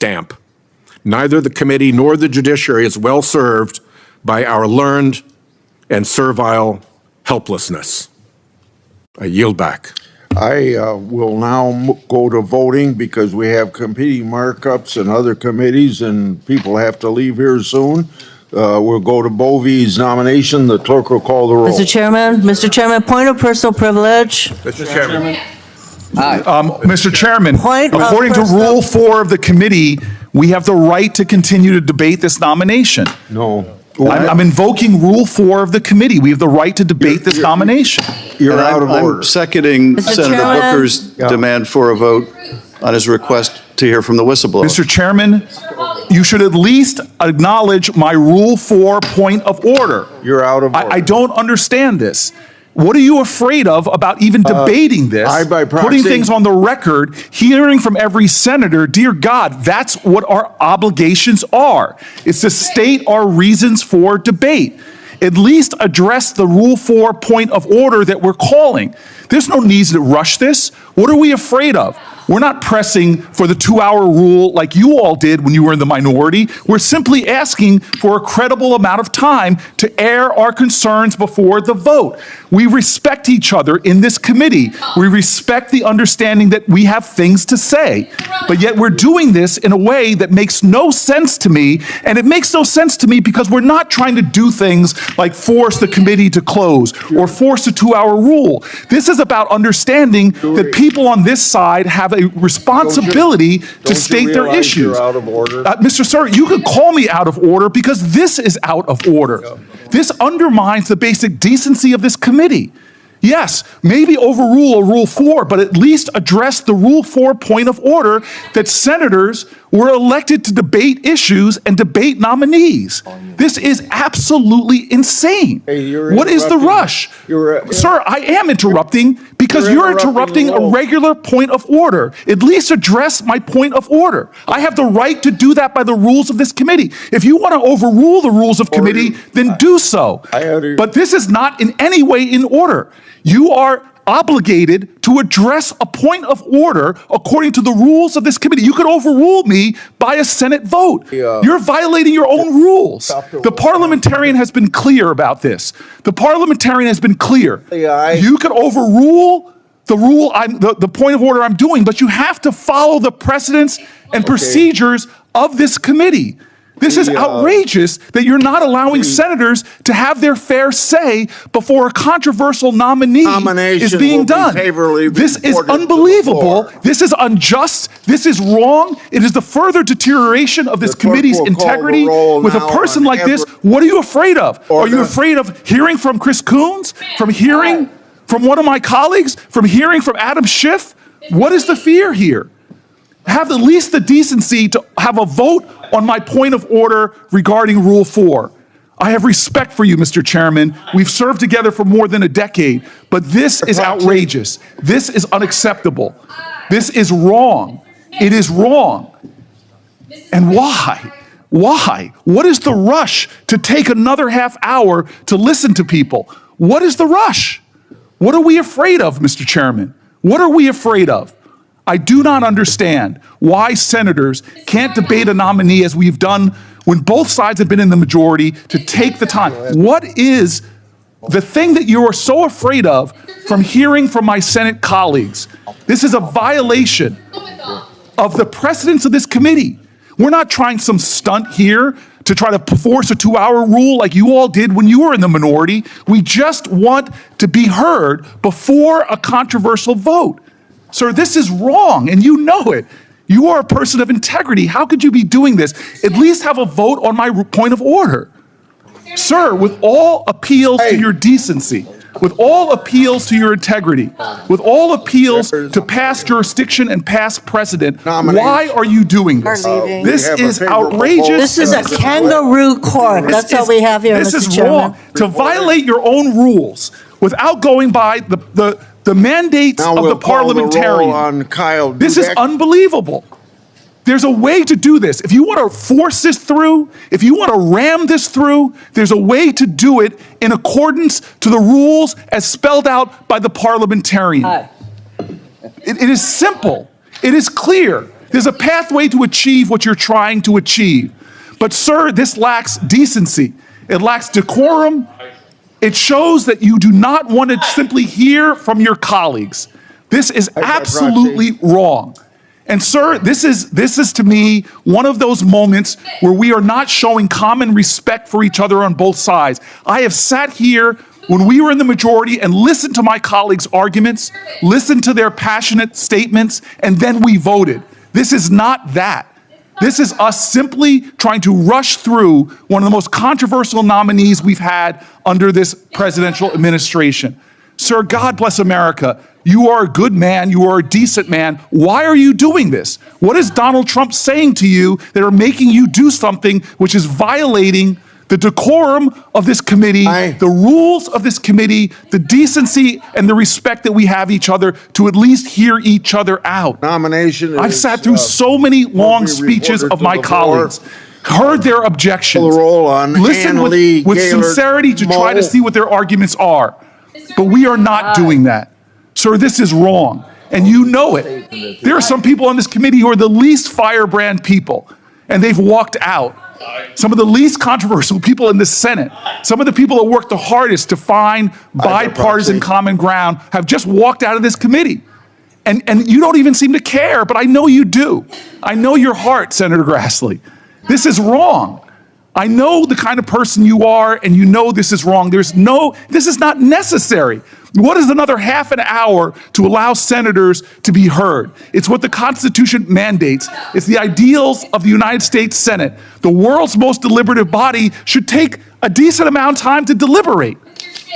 stamp. Neither the committee nor the judiciary is well served by our learned and servile helplessness. I yield back. I will now go to voting because we have competing markups and other committees and people have to leave here soon. We'll go to Bovey's nomination. The clerk will call the roll. Mr. Chairman, point of personal privilege. Mr. Chairman. Mr. Chairman, according to personal- Rule 4 of the committee, we have the right to continue to debate this nomination. No. I'm invoking Rule 4 of the committee. We have the right to debate this nomination. You're out of order. I'm seconding Mr. Senator Chairman? Booker's demand for a vote on his request to hear from the whistleblower. Mr. Chairman, you should at least acknowledge my Rule 4 point of order. You're out of order. I don't understand this. What are you afraid of about even debating this? by proxy. Putting things on the record, hearing from every senator, dear God, that's what our obligations are. It's to state our reasons for debate. At least address the Rule 4 point of order that we're calling. There's no need to rush this. What are we afraid of? We're not pressing for the 2-hour rule like you all did when you were in the minority. We're simply asking for a credible amount of time to air our concerns before the vote. We respect each other in this committee. We respect the understanding that we have things to say. But yet we're doing this in a way that makes no sense to me. And it makes no sense to me because we're not trying to do things like force the committee to close or force a 2-hour rule. This is about understanding that people on this side have a responsibility to state their issues. You're out of order. Mr. Sir, you could call me out of order because this is out of order. This undermines the basic decency of this committee. Yes, maybe overrule a Rule 4, but at least address the Rule 4 point of order that senators were elected to debate issues and debate nominees. This is absolutely insane. Hey, you're what is the interrupting. rush? Sir, I am interrupting because You're you're interrupting a regular point of order. At least address my point of order. I have the right to do that by the rules of this committee. If you want to overrule the rules of committee, then do so. But this is not in any way in order. You are obligated to address a point of order according to the rules of this committee. You could overrule me by a Senate vote. You're violating your own rules. The parliamentarian has been clear about this. The parliamentarian has been clear. You could overrule the rule, the point of order I'm doing, but you have to follow the precedents and procedures of this committee. This is outrageous that you're not allowing senators to have their fair say before a controversial nominee is being done. This is unbelievable. This is unjust. This is wrong. It is the further deterioration of this committee's integrity. With a person like this, what are you afraid of? Are you afraid of hearing from Chris Coons? From hearing from one of my colleagues? From hearing from Adam Schiff? What is the fear here? Have at least the decency to have a vote on my point of order regarding Rule 4. I have respect for you, Mr. Chairman. We've served together for more than a decade, but this is outrageous. This is unacceptable. This is wrong. It is wrong. And why? Why? What is the rush to take another half hour to listen to people? What is the rush? What are we afraid of, Mr. Chairman? What are we afraid of? I do not understand why senators can't debate a nominee as we've done when both sides have been in the majority to take the time. What is the thing that you are so afraid of from hearing from my Senate colleagues? This is a violation of the precedents of this committee. We're not trying some stunt here to try to force a 2-hour rule like you all did when you were in the minority. We just want to be heard before a controversial vote. Sir, this is wrong, and you know it. You are a person of integrity. How could you be doing this? At least have a vote on my point of order. Sir, with all appeals to your decency, with all appeals to your integrity, with all appeals to past jurisdiction and past precedent, why are you doing this? This is outrageous. This is a kangaroo court. That's all we have here, Mr. Chairman. This is wrong. To violate your own rules without going by the mandates of the parliamentarian. This is unbelievable. There's a way to do this. If you want to force this through, if you want to ram this through, there's a way to do it in accordance to the rules as spelled out by the parliamentarian. It is simple. It is clear. There's a pathway to achieve what you're trying to achieve. But sir, this lacks decency. It lacks decorum. It shows that you do not want to simply hear from your colleagues. This is absolutely wrong. And sir, this is to me one of those moments where we are not showing common respect for each other on both sides. I have sat here when we were in the majority and listened to my colleagues' arguments, listened to their passionate statements, and then we voted. This is not that. This is us simply trying to rush through one of the most controversial nominees we've had under this presidential administration. Sir, God bless America. You are a good man. You are a decent man. Why are you doing this? What is Donald Trump saying to you that are making you do something which is violating the decorum of this committee, the rules of this committee, the decency and the respect that we have each other to at least hear each other out? Nomination. I've sat through so many long speeches of my colleagues, heard their objections, listened with sincerity to try to see what their arguments are. But we are not doing that. Sir, this is wrong, and you know it. There are some people on this committee who are the least firebrand people, and they've walked out. Some of the least controversial people in the Senate, some of the people that worked the hardest to find bipartisan common ground have just walked out of this committee. And you don't even seem to care, but I know you do. I know your heart, Senator Grassley. This is wrong. I know the kind of person you are, and you know this is wrong. This is not necessary. What is another half an hour to allow senators to be heard? It's what the Constitution mandates. It's the ideals of the United States Senate. The world's most deliberative body should take a decent amount of time to deliberate.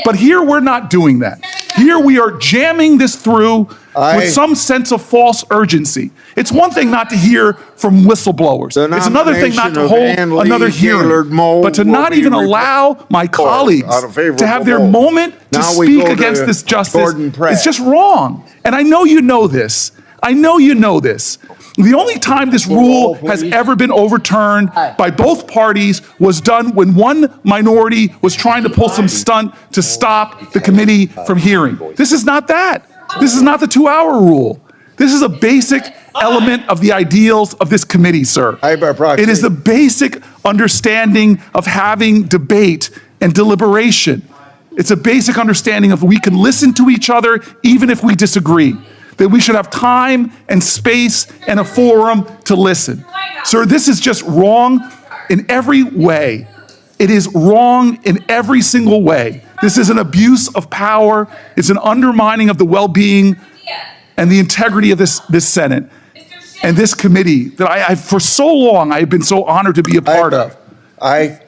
But here we're not doing that. Here we are jamming this through with some sense of false urgency. It's one thing not to hear from whistleblowers. It's another thing not to hold another hearing. But to not even allow my colleagues to have their moment to speak against this justice is just wrong. And I know you know this. I know you know this. The only time this rule has ever been overturned by both parties was done when one minority was trying to pull some stunt to stop the committee from hearing. This is not that. This is not the 2-hour rule. This is a basic element of the ideals of this committee, sir. It is the basic understanding of having debate and deliberation. It's a basic understanding of we can listen to each other even if we disagree. That we should have time and space and a forum to listen. Sir, this is just wrong in every way. It is wrong in every single way. This is an abuse of power. It's an undermining of the well-being and the integrity of this Senate and this committee that I for so long, I've been so honored to be a part of.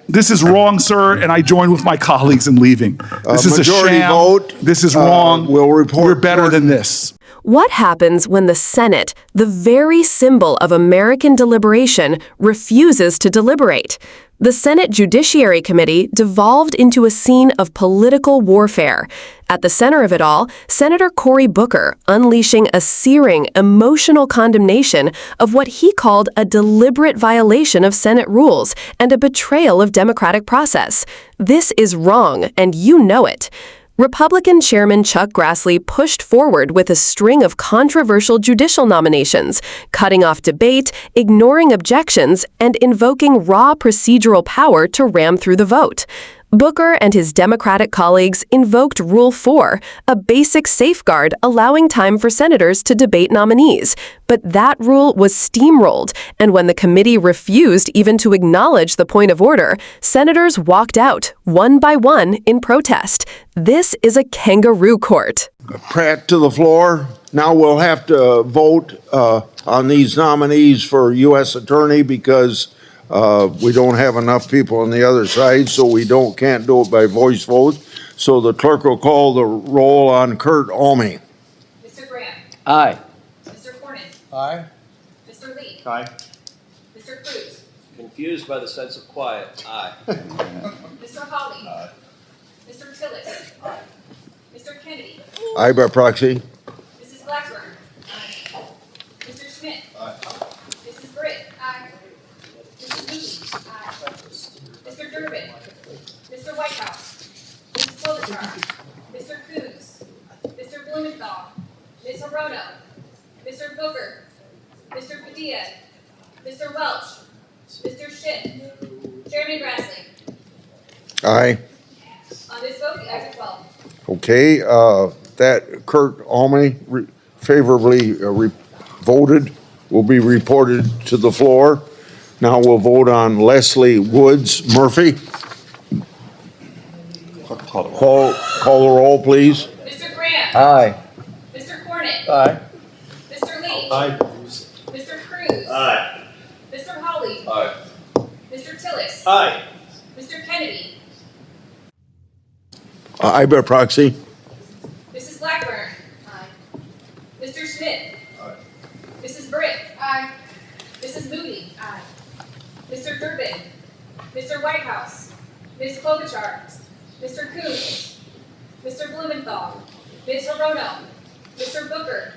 This is wrong, sir, and I join with my colleagues in leaving. This is a sham. Vote. This is wrong. We're better than this. What happens when the Senate, the very symbol of American deliberation, refuses to deliberate? The Senate Judiciary Committee devolved into a scene of political warfare. At the center of it all, Senator Cory Booker unleashing a searing, emotional condemnation of what he called a deliberate violation of Senate rules and a betrayal of democratic process. This is wrong, and you know it. Republican Chairman Chuck Grassley pushed forward with a string of controversial judicial nominations, cutting off debate, ignoring objections, and invoking raw procedural power to ram through the vote. Booker and his Democratic colleagues invoked Rule 4, a basic safeguard allowing time for senators to debate nominees. But that rule was steamrolled, and when the committee refused even to acknowledge the point of order, senators walked out, one by one, in protest. This is a kangaroo court. Pratt to the floor. Now we'll have to vote on these nominees for U.S. Attorney because we don't have enough people on the other side, so we can't do it by voice vote. So the clerk will call the roll on Kurt Alme. Mr. Graham. Aye. Mr. Cornyn. Aye. Mr. Lee. Aye. Mr. Cruz. Confused by the sense of quiet. Aye. Mr. Hawley. Aye. Mr. Tillis. Aye. Mr. Kennedy. Aye by proxy. Mrs. Blackburn. Aye. Mr. Schmidt. Aye. Mrs. Britt. Aye. Mrs. Moody. Aye. Mr. Durbin. Mr. Whitehouse. Mrs. Klobuchar. Mr. Coons. Mr. Blumenthal. Ms. Hirono. Mr. Booker. Mr. Padilla, Mr. Welch, Mr. Schitt, Chairman Grassley. Aye. On this vote, the ayes are 12. Okay, that Kurt Almey favorably voted will be reported to the floor. Now we'll vote on Leslie Woods Murphy. Call the roll, please. Mr. Graham. Aye. Mr. Cornyn. Aye. Mr. Lee. Aye. Mr. Cruz. Aye. Mr. Hawley. Aye. Mr. Tillis. Aye. Mr. Kennedy. Aye by proxy. Mrs. Blackburn. Aye. Mr. Schmidt. Aye. Mrs. Britt. Aye. Mrs. Moody. Aye. Mr. Durbin. Mr. Whitehouse. Ms. Klobuchar. Mr. Coons. Mr. Blumenthal. Ms. Hirono. Mr. Booker.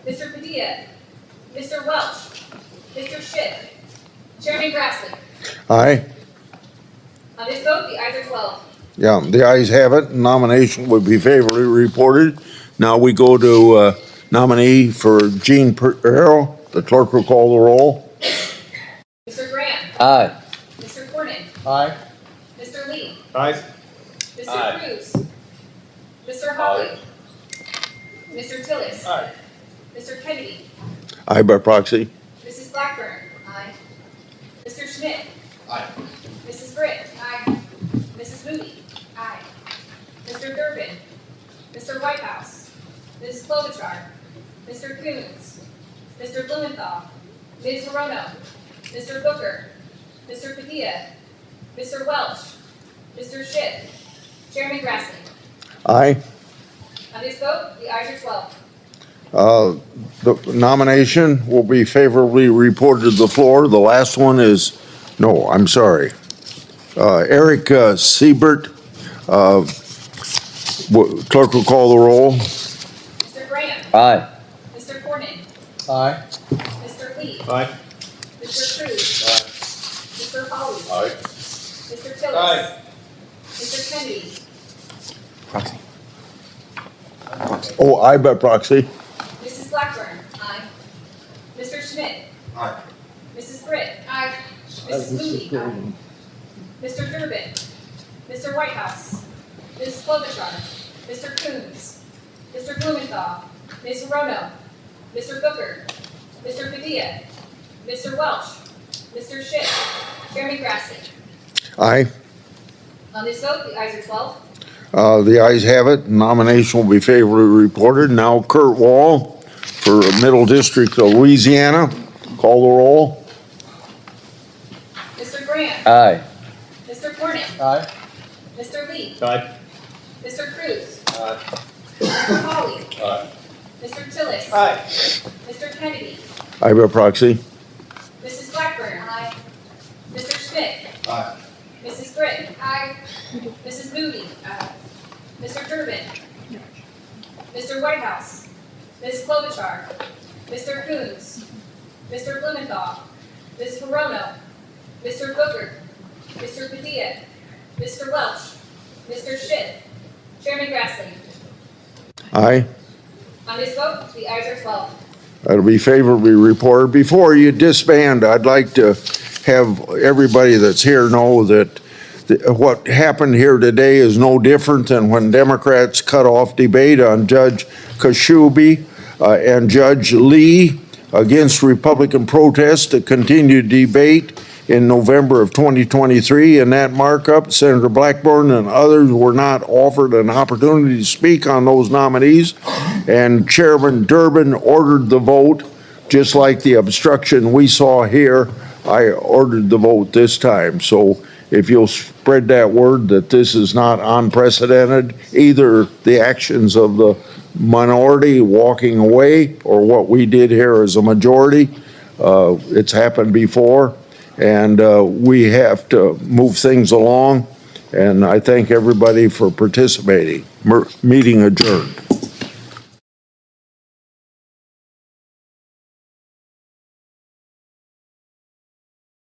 Mr. Padilla. Mr. Welch. Mr. Schitt. Chairman Grassley. Aye. On this vote, the ayes are 12. Yeah, the ayes have it. Nomination would be favorably reported. Now we go to nominee for Jean Perrell. The clerk will call the roll. Mr. Graham. Aye. Mr. Cornyn. Aye. Mr. Lee. Aye. Mr. Aye. Cruz. Mr. Hawley. Mr. Tillis. Aye. Mr. Kennedy. Aye by proxy. Mrs. Blackburn. Aye. Mr. Schmidt. Aye. Mrs. Britt. Aye. Mrs. Moody. Aye. Mr. Durbin. Mr. Whitehouse. Mrs. Klobuchar. Mr. Coons. Mr. Blumenthal. Ms. Hirono. Mr. Booker. Mr. Padilla. Mr. Welch. Mr. Schitt. Chairman Grassley. Aye. On this vote, the ayes are 12. The nomination will be favorably reported to the floor. The last one is, no, I'm sorry. Eric Siebert, clerk will call the roll. Mr. Graham. Aye. Mr. Cornyn. Aye. Mr. Lee. Aye. Mr. Cruz. Aye. Mr. Hawley. Aye. Mr. Tillis. Aye. Mr. Kennedy. Proxy. Oh, aye by proxy. Mrs. Blackburn. Aye. Mr. Schmidt. Aye. Mrs. Britt. Aye. Mrs. Moody. Aye. Mr. Durbin. Mr. Whitehouse. Ms. Klobuchar. Mr. Coons. Mr. Blumenthal. Ms. Hirono. Mr. Booker. Mr. Padilla. Mr. Welch. Mr. Schitt. Chairman Grassley. Aye. On this vote, the ayes are 12. The ayes have it. Nomination will be favorably reported. Now Kurt Wall for Middle District of Louisiana. Call the roll. Mr. Graham. Aye. Mr. Cornyn. Aye. Mr. Lee. Aye. Mr. Cruz. Aye. Mr. Hawley. Aye. Mr. Tillis. Aye. Mr. Kennedy. Aye by proxy. Mrs. Blackburn. Aye. Mr. Schmidt. Aye. Mrs. Britt. Aye. Mrs. Moody. Aye. Mr. Durbin. Mr. Whitehouse. Ms. Klobuchar. Mr. Coons. Mr. Blumenthal. Ms. Hirono. Mr. Booker. Mr. Padilla. Mr. Welch. Mr. Schitt. Chairman Grassley. Aye. On this vote, the ayes are 12. That'll be favorably reported. Before you disband, I'd like to have everybody that's here know that what happened here today is no different than when Democrats cut off debate on Judge Kashubi and Judge Lee against Republican protests to continue debate in November of 2023. In that markup, Senator Blackburn and others were not offered an opportunity to speak on those nominees, and Chairman Durbin ordered the vote, just like the obstruction we saw here. I ordered the vote this time. So if you'll spread that word that this is not unprecedented, either the actions of the minority walking away or what we did here as a majority, it's happened before. And we have to move things along. And I thank everybody for participating. Meeting adjourned.